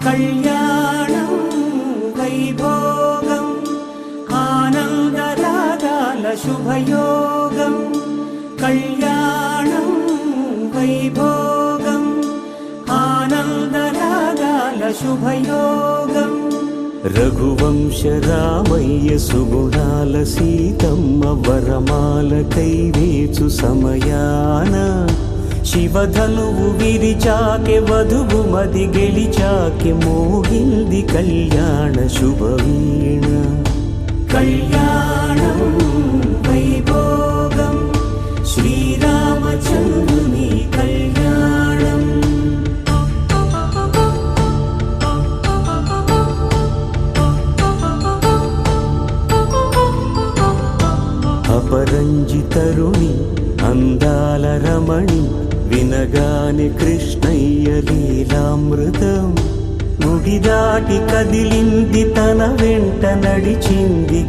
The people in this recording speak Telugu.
కళ్యాణం వైభోగం ఆనందరాగాల శుభయోగం. కళ్యాణం వైభోగం ఆనందరాగాల శుభయోగం. రఘువంశ రామయ్య సుగుణాల సీతమ్మ వరమాల కైవేచు సమయాన శివధనువు విరిచాకె వధువు మది గెలిచాకె మోగింది కళ్యాణ శుభవీణ. కళ్యాణం వైభోగం శ్రీరామచంద్రుని కళ్యాణం. అపరంజి తరుణి అందాల రమణి వినగానే కృష్ణయ్య లీలామృతం. గుడి దాటి కదిలింది తన వెంట నడిచింది